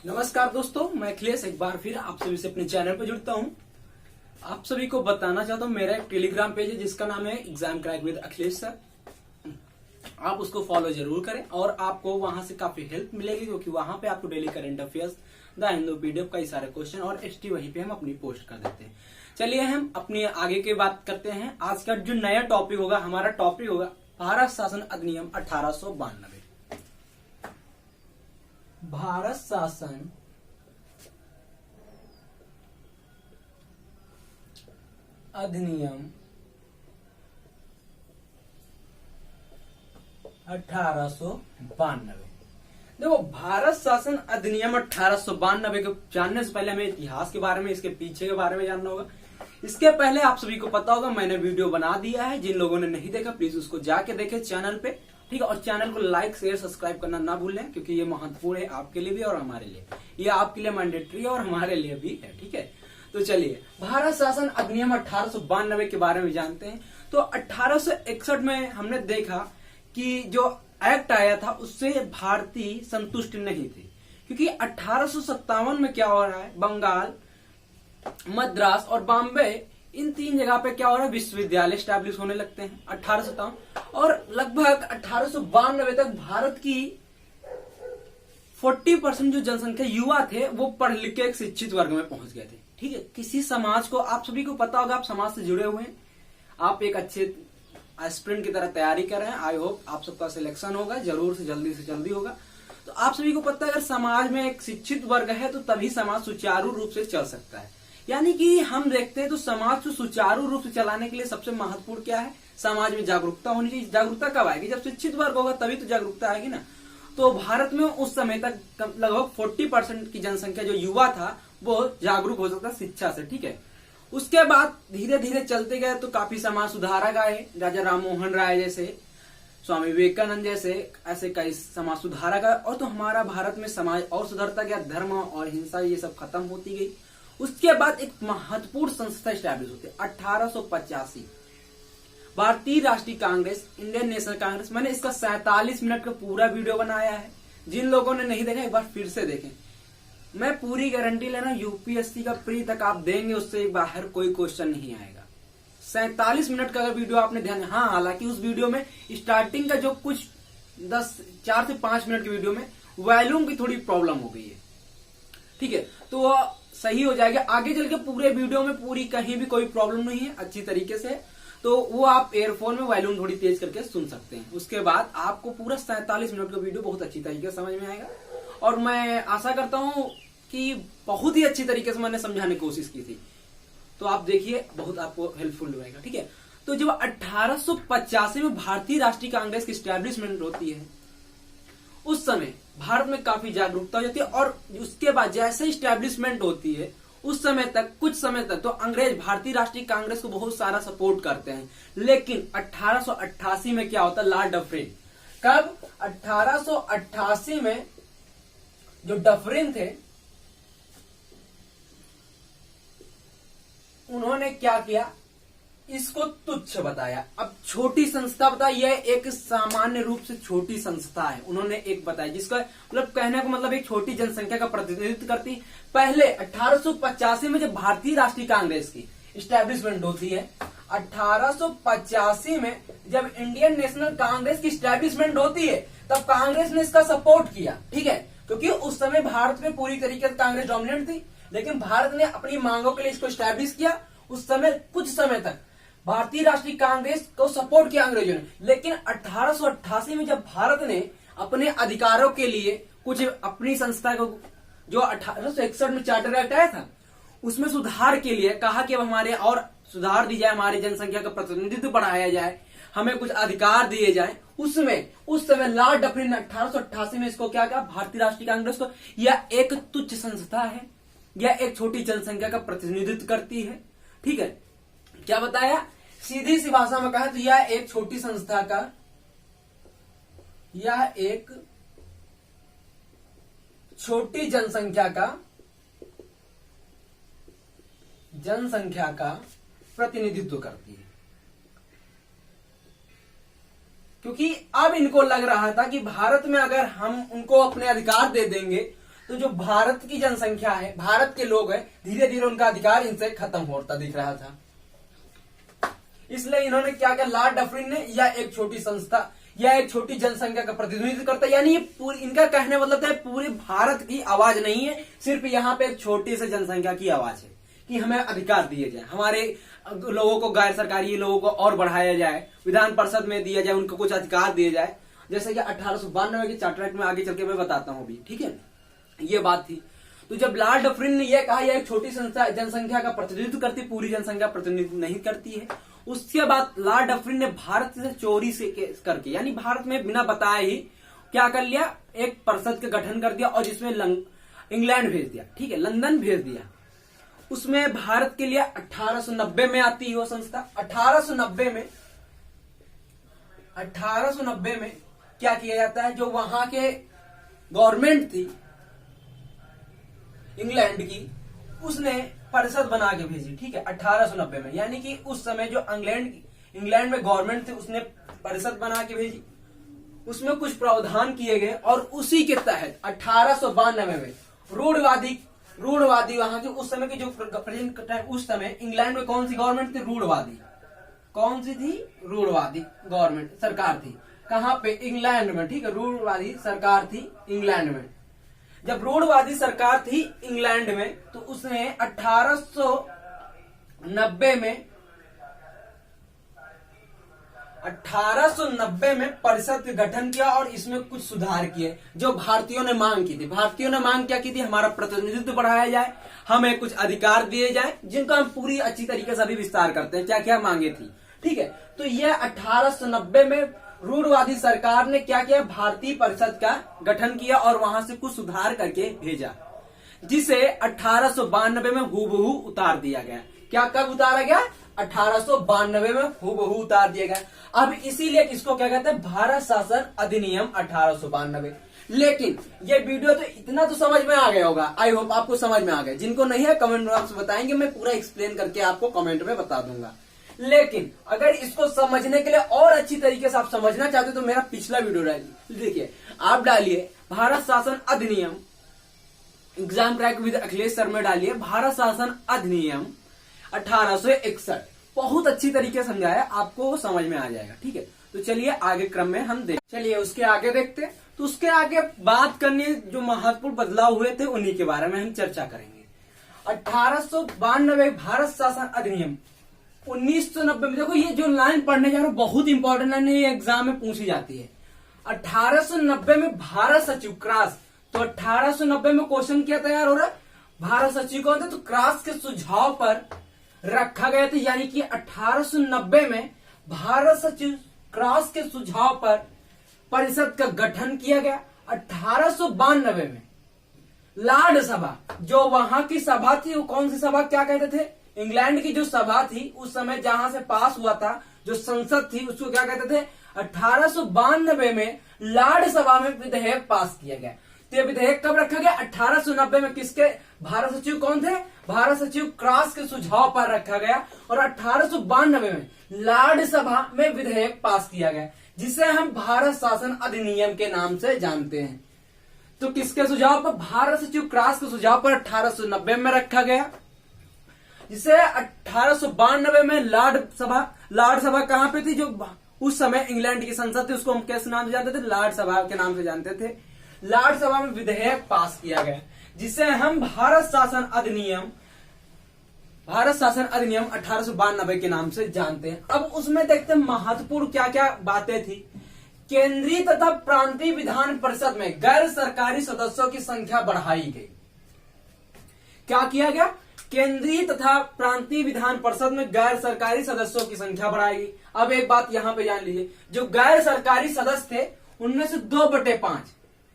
नमस्कार दोस्तों, मैं अखिलेश एक बार फिर आप सभी से अपने चैनल पर जुड़ता हूं। आप सभी को बताना चाहता हूं, मेरा एक टेलीग्राम पेज है जिसका नाम है exam crack with Akhilesh sir. आप उसको फॉलो जरूर करें और आपको वहां से काफी हेल्प मिलेगी, क्योंकि वहां पे आपको daily current affairs, the Hindu PDF, कई सारे क्वेश्चन और एसटी वहीं पे हम अपनी पोस्ट कर देते हैं। चलिए हम अपनी आगे की बात करते हैं। आज का जो नया टॉपिक होगा, हमारा टॉपिक होगा भारत शासन अधिनियम 1892। भारत शासन अधिनियम 1892। देखो, भारत शासन अधिनियम 1892 को जानने से पहले हमें इतिहास के बारे में, इसके पीछे के बारे में जानना होगा। इसके पहले आप सभी को पता होगा, मैंने वीडियो बना दिया है। जिन लोगों ने नहीं देखा प्लीज उसको जाके देखें चैनल पे, ठीक है। और चैनल को लाइक शेयर सब्सक्राइब करना ना भूलें, क्योंकि ये महत्वपूर्ण है आपके लिए भी और हमारे लिए। ये आपके लिए मैंडेटरी है और हमारे लिए भी है, ठीक है। तो चलिए भारत शासन अधिनियम 1892 के बारे में जानते हैं। तो 1861 में हमने देखा कि जो एक्ट आया था उससे भारतीय संतुष्ट नहीं थे, क्योंकि 1857 में क्या हो रहा है, बंगाल, मद्रास और बॉम्बे, इन तीन जगह पे क्या हो रहा है, विश्वविद्यालय स्टैब्लिश होने लगते हैं 1857। और लगभग 1892 तक भारत की 40% जो जनसंख्या युवा थे वो पढ़ लिख के एक शिक्षित वर्ग में पहुंच गए थे, ठीक है। किसी समाज को, आप सभी को पता होगा, आप समाज से जुड़े हुए हैं, आप एक अच्छे एस्पिरेंट की तरह तैयारी कर रहे हैं। आई होप आप सबका सिलेक्शन होगा, जरूर से जल्दी होगा। तो आप सभी को पता है, अगर समाज में एक शिक्षित वर्ग है तो तभी समाज सुचारू रूप से चल सकता है। यानी कि हम देखते हैं तो समाज को सुचारू रूप से चलाने के लिए सबसे महत्वपूर्ण क्या है, समाज में जागरूकता होनी चाहिए। जागरूकता कब आएगी, जब शिक्षित वर्ग होगा तभी तो जागरूकता आएगी ना। तो भारत में उस समय तक लगभग 40% की जनसंख्या जो युवा था वो जागरूक हो सकता शिक्षा से, ठीक है। उसके बाद धीरे धीरे चलते गए तो काफी समाज सुधारक आए, राजा राम मोहन राय जैसे, स्वामी विवेकानंद जैसे, ऐसे कई समाज सुधारक आए। और तो हमारा भारत में समाज और सुधरता गया, धर्म और हिंसा ये सब खत्म होती गई। उसके बाद एक महत्वपूर्ण संस्था स्टैब्लिश होती है 1885, भारतीय राष्ट्रीय कांग्रेस, इंडियन नेशनल कांग्रेस। मैंने इसका 47 मिनट का पूरा वीडियो बनाया है, जिन लोगों ने नहीं देखा एक बार फिर से देखें। मैं पूरी गारंटी लेना, यूपीएससी का प्री तक आप देंगे, उससे बाहर कोई क्वेश्चन नहीं आएगा। 47 मिनट का वीडियो आपने ध्यान, हाँ, हालांकि उस वीडियो में स्टार्टिंग का जो कुछ 4 से 5 मिनट के वीडियो में वॉल्यूम की थोड़ी प्रॉब्लम हो गई है, ठीक है। तो वो सही हो जाएगा आगे चल के। पूरे वीडियो में पूरी कहीं भी कोई प्रॉब्लम नहीं है, अच्छी तरीके से। तो वो आप एयरफोन में वॉल्यूम थोड़ी तेज करके सुन सकते हैं। उसके बाद आपको पूरा 47 मिनट का वीडियो बहुत अच्छी तरीके से समझ में आएगा। और मैं आशा करता हूं कि बहुत ही अच्छी तरीके से मैंने समझाने की कोशिश की थी। तो आप देखिए, बहुत आपको हेल्पफुल रहेगा, ठीक है। तो जब 1885 में भारतीय राष्ट्रीय कांग्रेस की स्टैब्लिशमेंट होती है, उस समय भारत में काफी जागरूकता हो जाती है। और उसके बाद जैसे स्टैब्लिशमेंट होती है, उस समय तक, कुछ समय तक तो अंग्रेज भारतीय राष्ट्रीय कांग्रेस को बहुत सारा सपोर्ट करते हैं। लेकिन 1888 में क्या होता है, लॉर्ड डफरिन, कब, 1888 में जो डफरिन थे उन्होंने क्या किया, इसको तुच्छ बताया। अब छोटी संस्था बताया, यह एक सामान्य रूप से छोटी संस्था है, उन्होंने एक बताया, जिसका मतलब कहने को मतलब एक छोटी जनसंख्या का प्रतिनिधित्व करती। पहले 1885 में जब भारतीय राष्ट्रीय कांग्रेस की स्टैब्लिशमेंट होती है, 1885 में जब इंडियन नेशनल कांग्रेस की स्टैब्लिशमेंट होती है, तब कांग्रेस ने इसका सपोर्ट किया, ठीक है। क्योंकि उस समय भारत में पूरी तरीके से कांग्रेस डोमिनेंट थी, लेकिन भारत ने अपनी मांगों के लिए इसको स्टैब्लिश किया। उस समय कुछ समय तक भारतीय राष्ट्रीय कांग्रेस को सपोर्ट किया अंग्रेजों ने। लेकिन 1888 में जब भारत ने अपने अधिकारों के लिए कुछ अपनी संस्था को, जो 1861 में चार्टर एक्ट आया था, उसमें सुधार के लिए कहा कि अब हमारे और सुधार दी जाए, हमारी जनसंख्या का प्रतिनिधित्व बढ़ाया जाए, हमें कुछ अधिकार दिए जाए। उस समय लॉर्ड डफरिन ने 1888 में इसको क्या कहा, भारतीय राष्ट्रीय कांग्रेस को, यह एक तुच्छ संस्था है, यह एक छोटी जनसंख्या का प्रतिनिधित्व करती है, ठीक है। क्या बताया, सीधी सी भाषा में कहा तो यह एक छोटी संस्था का, यह एक छोटी जनसंख्या का प्रतिनिधित्व करती है। क्योंकि अब इनको लग रहा था कि भारत में अगर हम उनको अपने अधिकार दे देंगे तो जो भारत की जनसंख्या है, भारत के लोग हैं, धीरे धीरे उनका अधिकार इनसे खत्म होता दिख रहा था। इसलिए इन्होंने क्या किया, लॉर्ड डफरिन ने, या एक छोटी संस्था या एक छोटी जनसंख्या का प्रतिनिधित्व करता है, यानी ये पूरी, इनका कहने मतलब है पूरे भारत की आवाज नहीं है, सिर्फ यहाँ पे एक छोटी सी जनसंख्या की आवाज है कि हमें अधिकार दिए जाए, हमारे लोगों को, गैर सरकारी लोगों को और बढ़ाया जाए, विधान परिषद में दिया जाए, उनको कुछ अधिकार दिए जाए, जैसे कि 1892 के चार्टर एक्ट में आगे चल के मैं बताता हूँ अभी, ठीक है। ये बात थी। तो जब लॉर्ड डफरिन ने यह कहा यह एक छोटी जनसंख्या का प्रतिनिधित्व करती, पूरी जनसंख्या प्रतिनिधित्व नहीं करती है, उसके बाद लॉर्ड डफरिन ने भारत से चोरी से करके, यानी भारत में बिना बताए ही क्या कर लिया, एक परिषद का गठन कर दिया और जिसमें इंग्लैंड भेज दिया, ठीक है, लंदन भेज दिया। उसमें भारत के लिए 1890 में आती है वो संस्था। 1890 में क्या किया जाता है, जो वहां के गवर्नमेंट थी इंग्लैंड की, उसने परिषद बना के भेजी, ठीक है, 1890 में, यानी कि उस समय जो इंग्लैंड में गवर्नमेंट थी उसने परिषद बना के भेजी, उसमें कुछ प्रावधान किए गए और उसी के तहत 1892 में रूढ़वादी वहां के उस समय की जो प्रेजेंट, उस समय इंग्लैंड में कौन सी गवर्नमेंट थी, रूढ़वादी, कौन सी थी, रूढ़वादी गवर्नमेंट सरकार थी, कहां पे, इंग्लैंड में, ठीक है, रूढ़वादी सरकार थी इंग्लैंड में। जब रूढ़वादी सरकार थी इंग्लैंड में तो उसने 1890 में परिषद का गठन किया और इसमें कुछ सुधार किए जो भारतीयों ने मांग की थी। भारतीयों ने मांग क्या की थी, हमारा प्रतिनिधित्व बढ़ाया जाए, हमें कुछ अधिकार दिए जाए, जिनका हम पूरी अच्छी तरीके से अभी विस्तार करते हैं, क्या क्या मांगे थी, ठीक है। तो यह 1890 में रूढ़वादी सरकार ने क्या किया, भारतीय परिषद का गठन किया और वहां से कुछ सुधार करके भेजा, जिसे 1892 में हूबहू उतार दिया गया। क्या कब उतारा गया, 1892 में हूबहू उतार दिया गया। अब इसीलिए इसको क्या कहते हैं, भारत शासन अधिनियम 1892। लेकिन ये वीडियो तो इतना तो समझ में आ गया होगा, आई होप आपको समझ में आ गया। जिनको नहीं है कमेंट में आपसे बताएंगे, मैं पूरा एक्सप्लेन करके आपको कमेंट में बता दूंगा। लेकिन अगर इसको समझने के लिए और अच्छी तरीके से आप समझना चाहते हो तो मेरा पिछला वीडियो देखिए, आप डालिए भारत शासन अधिनियम, exam crack with Akhilesh sir में डालिए भारत शासन अधिनियम 1861, बहुत अच्छी तरीके से समझाया, आपको समझ में आ जाएगा, ठीक है। तो चलिए आगे क्रम में हम चलिए उसके आगे देखते हैं। तो उसके आगे बात करनी, जो महत्वपूर्ण बदलाव हुए थे उन्हीं के बारे में हम चर्चा करेंगे। 1892 भारत शासन अधिनियम 1990 में, देखो ये जो लाइन पढ़ने जा रहा हूं बहुत इंपॉर्टेंट लाइन है, ये एग्जाम में पूछी जाती है। 1890 में भारत सचिव क्रास, तो 1890 में क्वेश्चन क्या तैयार हो रहा है, भारत सचिव कौन थे, तो क्रास के सुझाव पर रखा गया था, यानी कि 1890 में भारत सचिव क्रास के सुझाव पर परिषद का गठन किया गया। 1892 में लॉर्ड सभा, जो वहां की सभा थी, वो कौन सी सभा, क्या कहते थे, इंग्लैंड की जो सभा थी उस समय जहां से पास हुआ था, जो संसद थी उसको क्या कहते थे, 1892 में लॉर्ड सभा में विधेयक पास किया गया। तो ये विधेयक कब रखा गया, 1890 में, किसके, भारत सचिव कौन थे, भारत सचिव क्रास के सुझाव पर रखा गया और 1892 में लॉर्ड सभा में विधेयक पास किया गया, जिसे हम भारत शासन अधिनियम के नाम से जानते हैं। तो किसके सुझाव पर, भारत सचिव क्रास के सुझाव पर 1890 में रखा गया, जिसे 1892 में लॉर्ड सभा कहां पे थी, जो उस समय इंग्लैंड की संसद थी, उसको हम कैसे नाम से जानते थे, लॉर्ड सभा के नाम से जानते थे। लॉर्ड सभा में विधेयक पास किया गया, जिसे हम भारत शासन अधिनियम 1892 के नाम से जानते हैं। अब उसमें देखते हैं महत्वपूर्ण क्या क्या बातें थी। केंद्रीय तथा प्रांतीय विधान परिषद में गैर सरकारी सदस्यों की संख्या बढ़ाई गई। क्या किया गया, केंद्रीय तथा प्रांतीय विधान परिषद में गैर सरकारी सदस्यों की संख्या बढ़ाई गई। अब एक बात यहां पे जान लीजिए, जो गैर सरकारी सदस्य थे उनमें से 2/5,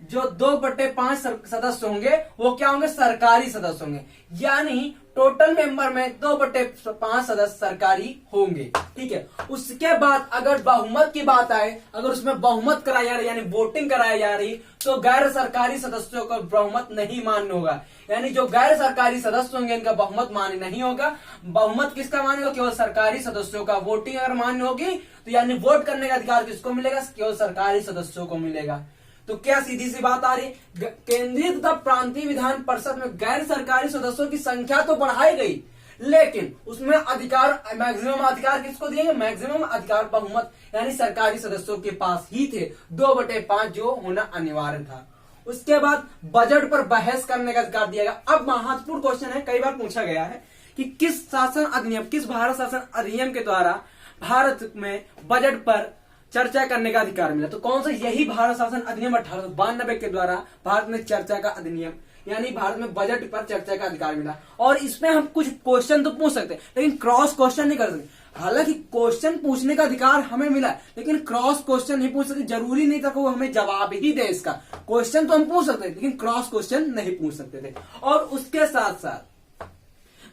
जो 2/5 सदस्य होंगे वो क्या होंगे, सरकारी सदस्य होंगे, यानी टोटल मेंबर में 2/5 सदस्य सरकारी होंगे, ठीक है। उसके बाद अगर बहुमत की बात आए, अगर उसमें बहुमत कराया जा रही, यानी वोटिंग कराई जा रही, तो गैर सरकारी सदस्यों को बहुमत नहीं मान्य होगा, यानी जो गैर सरकारी सदस्य होंगे इनका बहुमत मान्य नहीं होगा। बहुमत किसका मान्य होगा, केवल सरकारी सदस्यों का। वोटिंग अगर मान्य होगी तो यानी वोट करने का अधिकार किसको मिलेगा, केवल सरकारी सदस्यों को मिलेगा। तो क्या सीधी सी बात आ रही, केंद्रीय तथा प्रांतीय विधान परिषद में गैर सरकारी सदस्यों की संख्या तो बढ़ाई गई, लेकिन उसमें अधिकार, मैक्सिमम अधिकार किसको दिए गए, मैक्सिमम अधिकार बहुमत यानी सरकारी सदस्यों के पास ही थे, 2/5 जो होना अनिवार्य था। उसके बाद बजट पर बहस करने का अधिकार दिया गया। अब महत्वपूर्ण क्वेश्चन है, कई बार पूछा गया है कि किस शासन अधिनियम, किस भारत शासन अधिनियम के द्वारा भारत में बजट पर चर्चा करने का अधिकार मिला, तो कौन सा, यही भारत शासन अधिनियम 1892 के द्वारा भारत में चर्चा का अधिनियम यानी भारत में बजट पर चर्चा का अधिकार मिला। और इसमें हम कुछ क्वेश्चन तो पूछ सकते हैं, लेकिन क्रॉस क्वेश्चन नहीं कर सकते। हालांकि क्वेश्चन पूछने का अधिकार हमें मिला, लेकिन क्रॉस क्वेश्चन नहीं पूछ सकते। जरूरी नहीं था कि वो हमें जवाब ही दे इसका, क्वेश्चन तो हम पूछ सकते थे, लेकिन क्रॉस क्वेश्चन नहीं पूछ सकते थे। और उसके साथ साथ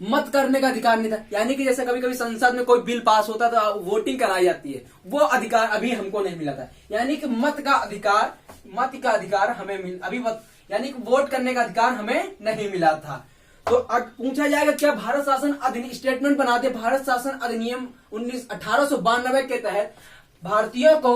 मत करने का अधिकार नहीं था, यानी कि जैसे कभी कभी संसद में कोई बिल पास होता था, वोटिंग कराई जाती है, वो अधिकार अभी हमको नहीं मिला था। यानी कि मत का अधिकार हमें अभी यानी कि वोट करने का अधिकार हमें नहीं मिला था। तो अब पूछा जाएगा क्या भारत शासन अधिनियम, स्टेटमेंट बनाते भारत शासन अधिनियम 1892 के तहत भारतीयों को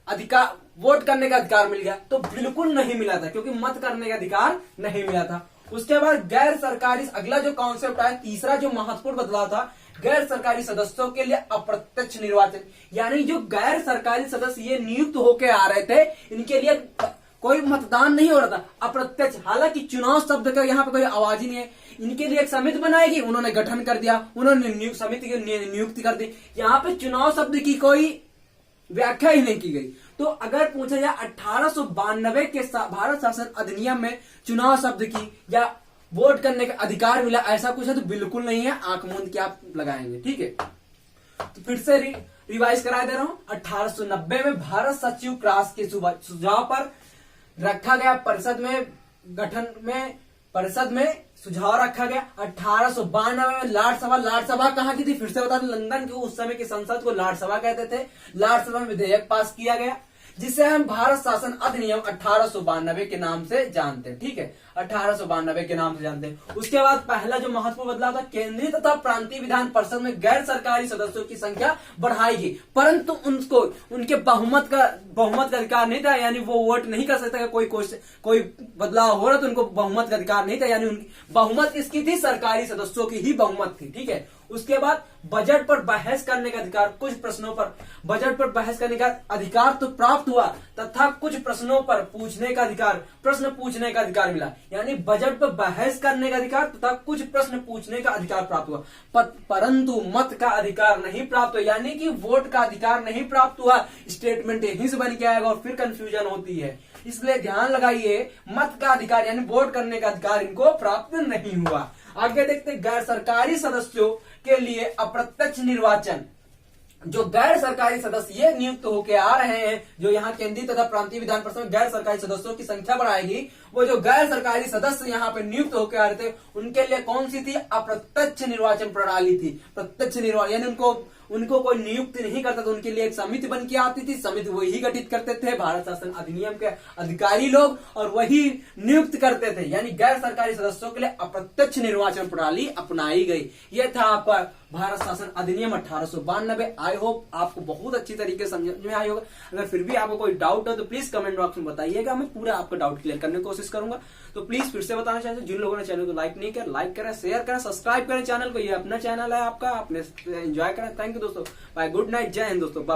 अधिकार, वोट करने का अधिकार मिल गया, तो बिल्कुल नहीं मिला था, क्योंकि मत करने का अधिकार नहीं मिला था। उसके बाद गैर सरकारी, अगला जो कॉन्सेप्ट आया, तीसरा जो महत्वपूर्ण बदलाव था, गैर सरकारी सदस्यों के लिए अप्रत्यक्ष निर्वाचन, यानी जो गैर सरकारी सदस्य ये नियुक्त होके आ रहे थे, इनके लिए कोई मतदान नहीं हो रहा था, अप्रत्यक्ष। हालांकि चुनाव शब्द का यहाँ पे कोई आवाज ही नहीं है। इनके लिए एक समिति बनाएगी, उन्होंने गठन कर दिया, उन्होंने समिति की नियुक्ति कर दी। यहाँ पे चुनाव शब्द की कोई व्याख्या ही नहीं की गई। तो अगर पूछा जाए 1892 के भारत शासन अधिनियम में चुनाव शब्द की या वोट करने का अधिकार मिला, ऐसा कुछ है तो बिल्कुल नहीं है, आंख मूंद के आप लगाएंगे। ठीक है, तो फिर से रिवाइज करा दे रहा हूं। 1890 में भारत सचिव क्रास के सुझाव पर रखा गया, परिषद में सुझाव रखा गया। 1892 में लाट सभा कहाँ की थी, फिर से बता दें, लंदन की उस समय की संसद को लाट सभा कहते थे। लाट सभा में विधेयक पास किया गया, जिसे हम भारत शासन अधिनियम 1892 के नाम से जानते हैं। ठीक है, 1892 के नाम से जानते हैं। उसके बाद पहला जो महत्वपूर्ण बदलाव था, केंद्रीय तथा प्रांतीय विधान परिषद में गैर सरकारी सदस्यों की संख्या बढ़ाई गई, परंतु उनको उनके बहुमत का अधिकार नहीं था, यानी वो वोट नहीं कर सकता। कोई बदलाव हो रहा तो उनको बहुमत का अधिकार नहीं था, यानी उनकी बहुमत किसकी थी, सरकारी सदस्यों की ही बहुमत थी। ठीक है, उसके बाद बजट पर बहस करने का अधिकार, कुछ प्रश्नों पर बजट पर बहस करने का अधिकार तो प्राप्त हुआ, तथा कुछ प्रश्नों पर पूछने का अधिकार, प्रश्न पूछने का अधिकार मिला। यानी बजट पर बहस करने का अधिकार तथा कुछ प्रश्न पूछने का अधिकार प्राप्त हुआ, परंतु मत का अधिकार नहीं प्राप्त हुआ, यानी कि वोट का अधिकार नहीं प्राप्त हुआ। स्टेटमेंट यहीं से बन के आएगा और फिर कंफ्यूजन होती है, इसलिए ध्यान लगाइए, मत का अधिकार यानी वोट करने का अधिकार इनको प्राप्त नहीं हुआ। आगे देखते हैं, गैर सरकारी सदस्यों के लिए अप्रत्यक्ष निर्वाचन। जो गैर सरकारी सदस्य ये नियुक्त होके आ रहे हैं, जो यहाँ केंद्रीय तथा प्रांतीय विधान परिषद में गैर सरकारी सदस्यों की संख्या बढ़ाएगी, वो जो गैर सरकारी सदस्य यहाँ पे नियुक्त होके आ रहे थे, उनके लिए कौन सी थी, अप्रत्यक्ष निर्वाचन प्रणाली थी। प्रत्यक्ष निर्वाचन यानी उनको कोई नियुक्त नहीं करता था, उनके लिए एक समिति बन के आती थी, समिति वही गठित करते थे, भारत शासन अधिनियम के अधिकारी लोग, और वही नियुक्त करते थे। यानी गैर सरकारी सदस्यों के लिए अप्रत्यक्ष निर्वाचन प्रणाली अपनाई गई। यह था आपका भारत शासन अधिनियम 1892। आई होप आपको बहुत अच्छी तरीके से समझ में आई होगा। अगर फिर भी आपको कोई डाउट हो तो प्लीज कमेंट बॉक्स में बताइएगा, मैं पूरा आपका डाउट क्लियर करने की कोशिश करूंगा। तो प्लीज फिर से बताना चाहते हैं, जिन लोगों ने चैनल को लाइक नहीं किया, लाइक करें, शेयर करें, सब्सक्राइब करें चैनल को। ये अपना चैनल है आपका, आपने एंजॉय करें। थैंक यू दोस्तों, बाय, गुड नाइट, जय हिंद दोस्तों, बाय।